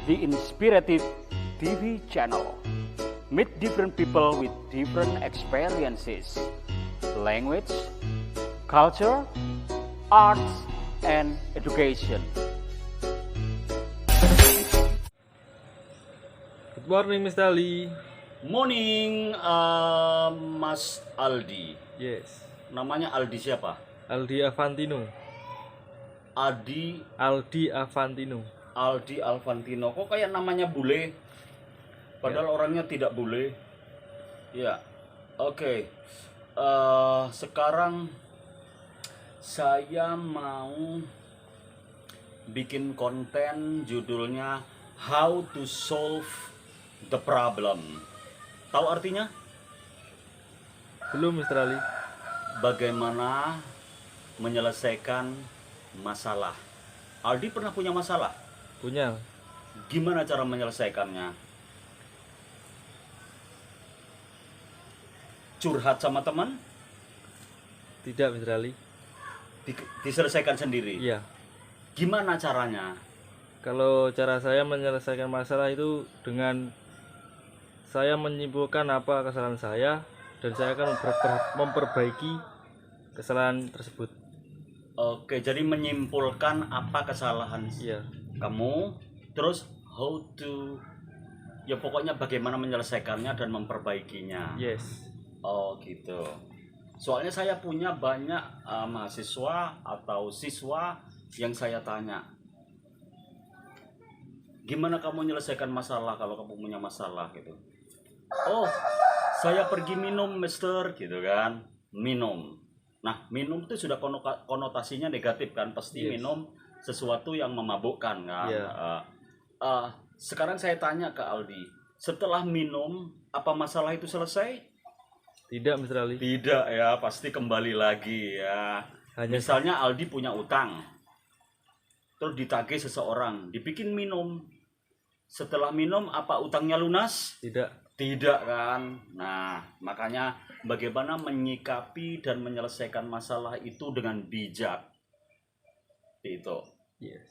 the Inspirative TV channel. Meet different people with different experiences, language, culture, arts, and education. Good morning, Mr. Ali. Morning, Mas Aldi. Yes, Namanya Aldi siapa? Aldi Avantino. Aldi Avantino. Aldi Avantino. Kok kayak namanya bule? Padahal orangnya tidak bule. Ya, oke. Sekarang saya mau bikin konten judulnya How to Solve the Problem. Tahu artinya? Belum, Mr. Ali. Bagaimana menyelesaikan masalah. Aldi pernah punya masalah? Punya. Gimana cara menyelesaikannya? Curhat sama teman? Tidak, Mr. Ali. Diselesaikan sendiri? Iya. Gimana caranya? Kalau cara saya menyelesaikan masalah itu dengan saya menyimpulkan apa kesalahan saya dan saya akan memperbaiki kesalahan tersebut. Oke, jadi menyimpulkan apa kesalahan Iya. kamu, terus how to, ya pokoknya bagaimana menyelesaikannya dan memperbaikinya. Yes. Oh gitu. Soalnya saya punya banyak mahasiswa atau siswa yang saya tanya, gimana kamu menyelesaikan masalah kalau kamu punya masalah gitu. Oh, saya pergi minum, mister, gitu kan. Minum. Nah, minum itu sudah konotasinya negatif kan. Pasti Yes. minum sesuatu yang memabukkan kan. Yeah. Sekarang saya tanya ke Aldi, setelah minum, apa masalah itu selesai? Tidak, Mr. Ali. Tidak ya, pasti kembali lagi ya. Misalnya Aldi punya utang, terus ditagih seseorang, dibikin minum. Setelah minum, apa utangnya lunas? Tidak. Tidak kan. Nah, makanya bagaimana menyikapi dan menyelesaikan masalah itu dengan bijak. Itu. Yes.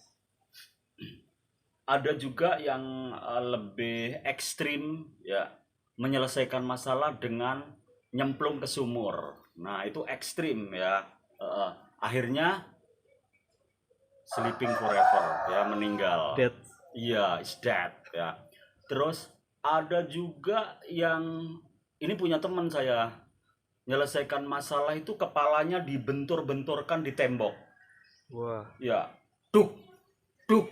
Ada juga yang lebih ekstrim ya, menyelesaikan masalah dengan nyemplung ke sumur. Nah, itu ekstrim ya. Akhirnya sleeping forever ya, meninggal. Dead. Iya, is dead ya. Terus ada juga yang ini punya teman saya, menyelesaikan masalah itu kepalanya dibentur-benturkan di tembok. Wah. Ya, duk, duk,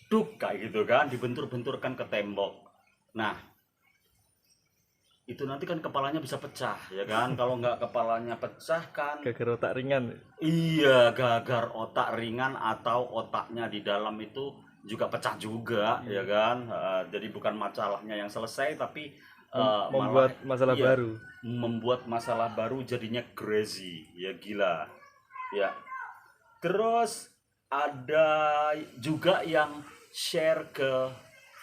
duk kayak gitu kan, dibentur-benturkan ke tembok. Nah, itu nanti kan kepalanya bisa pecah ya kan. Kalau nggak kepalanya pecah kan, Gagal otak ringan. iya, gagal otak ringan atau otaknya di dalam itu juga pecah juga ya kan. Jadi bukan masalahnya yang selesai tapi Membuat masalah iya, baru. membuat masalah baru, jadinya crazy ya, gila ya. Terus ada juga yang share ke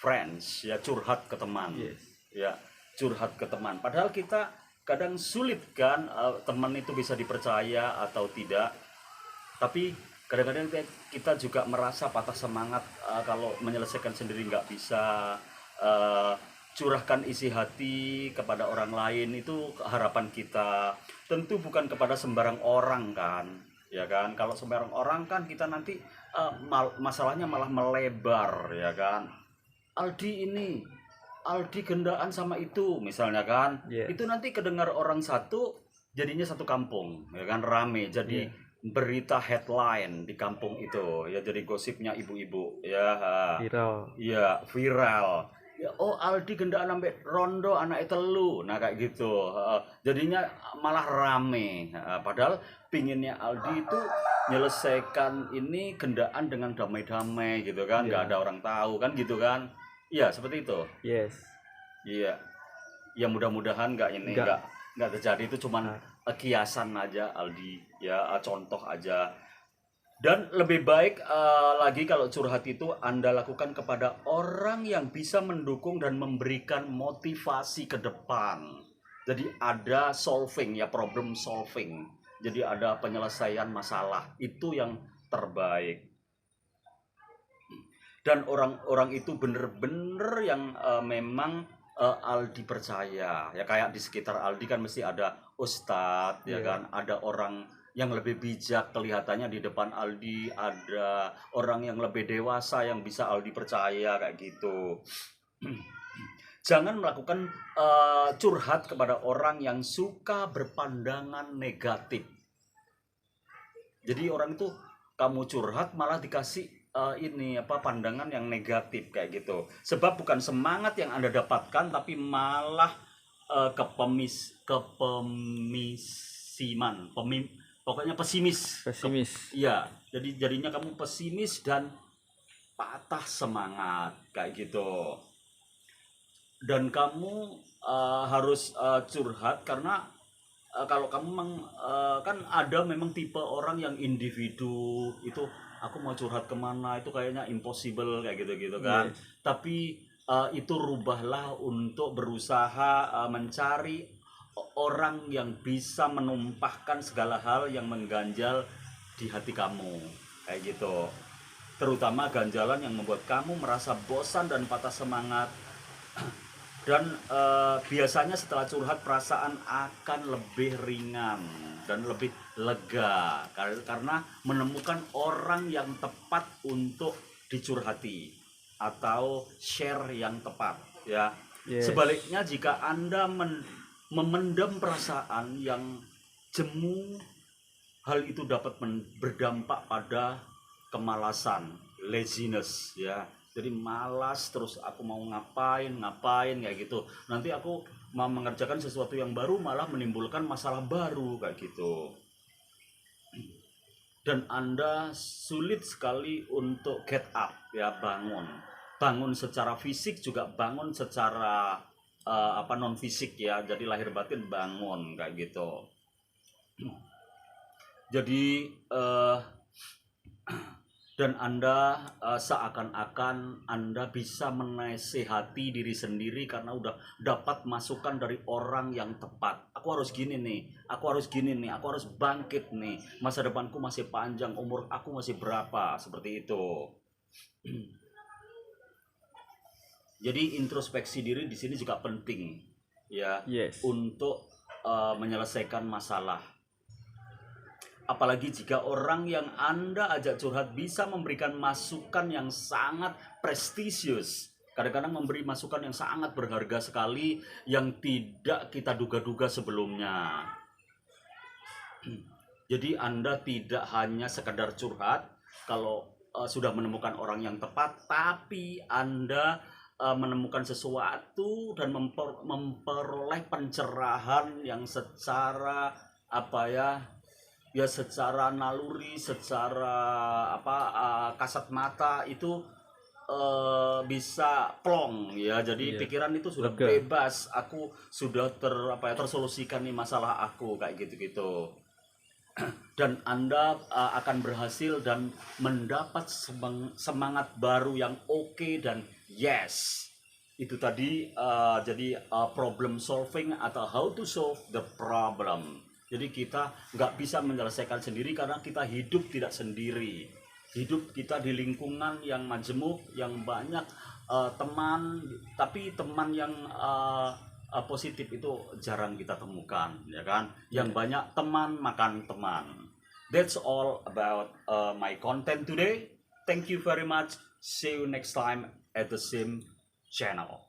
friends ya, curhat ke teman. Yes. Ya, curhat ke teman, padahal kita kadang sulit kan, teman itu bisa dipercaya atau tidak. Tapi kadang-kadang kita juga merasa patah semangat kalau menyelesaikan sendiri nggak bisa. Curahkan isi hati kepada orang lain itu harapan kita. Tentu bukan kepada sembarang orang kan, ya kan. Kalau sembarang orang kan kita nanti masalahnya malah melebar ya kan. Aldi gendaan sama itu misalnya kan. Yeah. Itu nanti kedengar orang satu, jadinya satu kampung ya kan, rame, jadi berita headline di kampung itu ya, jadi gosipnya ibu-ibu ya. Viral. Ya, viral ya. Oh, Aldi gendaan sampai rondo anak telu, nah kayak gitu. Jadinya malah rame. Padahal pinginnya Aldi itu menyelesaikan ini gendaan dengan damai-damai gitu kan, nggak ada orang tahu kan gitu kan. Iya, seperti itu. Yes. Iya. Ya mudah-mudahan nggak terjadi. Itu cuman kiasan aja Aldi ya, contoh aja. Dan lebih baik lagi kalau curhat itu Anda lakukan kepada orang yang bisa mendukung dan memberikan motivasi ke depan. Jadi ada solving ya, problem solving. Jadi ada penyelesaian masalah, itu yang terbaik. dan orang-orang itu bener-bener yang memang Aldi percaya ya, kayak di sekitar Aldi kan mesti ada ustadz ya kan, ada orang yang lebih bijak kelihatannya di depan Aldi, ada orang yang lebih dewasa yang bisa Aldi percaya kayak gitu. Jangan melakukan curhat kepada orang yang suka berpandangan negatif. Jadi orang itu kamu curhat malah dikasih pandangan yang negatif kayak gitu. Sebab bukan semangat yang Anda dapatkan, tapi malah pokoknya pesimis. Iya, jadi jadinya kamu pesimis dan patah semangat kayak gitu. Dan kamu harus curhat karena kalau kamu kan ada memang tipe orang yang individu itu, aku mau curhat kemana itu kayaknya impossible kayak gitu kan. Tapi itu rubahlah untuk berusaha mencari orang yang bisa menumpahkan segala hal yang mengganjal di hati kamu kayak gitu, terutama ganjalan yang membuat kamu merasa bosan dan patah semangat. Dan biasanya setelah curhat perasaan akan lebih ringan dan lebih lega karena menemukan orang yang tepat untuk dicurhati atau share yang tepat ya. Sebaliknya jika Anda memendam perasaan yang jemu, hal itu dapat berdampak pada kemalasan, laziness ya. Jadi malas terus, aku mau ngapain kayak gitu. Nanti aku mau mengerjakan sesuatu yang baru malah menimbulkan masalah baru kayak gitu. Dan Anda sulit sekali untuk get up ya, bangun secara fisik juga bangun secara non fisik ya. Jadi lahir batin bangun kayak gitu. Jadi dan Anda seakan-akan Anda bisa menasehati diri sendiri karena udah dapat masukan dari orang yang tepat. Aku harus gini nih, aku harus bangkit nih, masa depanku masih panjang, umur aku masih berapa, seperti itu. Jadi introspeksi diri di sini juga penting ya, untuk menyelesaikan masalah. Apalagi jika orang yang Anda ajak curhat bisa memberikan masukan yang sangat prestisius. Kadang-kadang memberi masukan yang sangat berharga sekali yang tidak kita duga-duga sebelumnya. Jadi Anda tidak hanya sekedar curhat kalau sudah menemukan orang yang tepat, tapi Anda menemukan sesuatu dan memperoleh pencerahan yang secara secara naluri, secara kasat mata itu bisa plong ya. Jadi pikiran itu sudah bebas, aku sudah tersolusikan nih masalah aku kayak gitu-gitu. Dan Anda akan berhasil dan mendapat semangat baru yang oke dan yes. Itu tadi jadi problem solving atau how to solve the problem. Jadi kita nggak bisa menyelesaikan sendiri karena kita hidup tidak sendiri. Hidup kita di lingkungan yang majemuk, yang banyak teman, tapi teman yang positif itu jarang kita temukan, ya kan? Yang banyak teman makan teman. That's all about my content today. Thank you very much. See you next time at the same channel.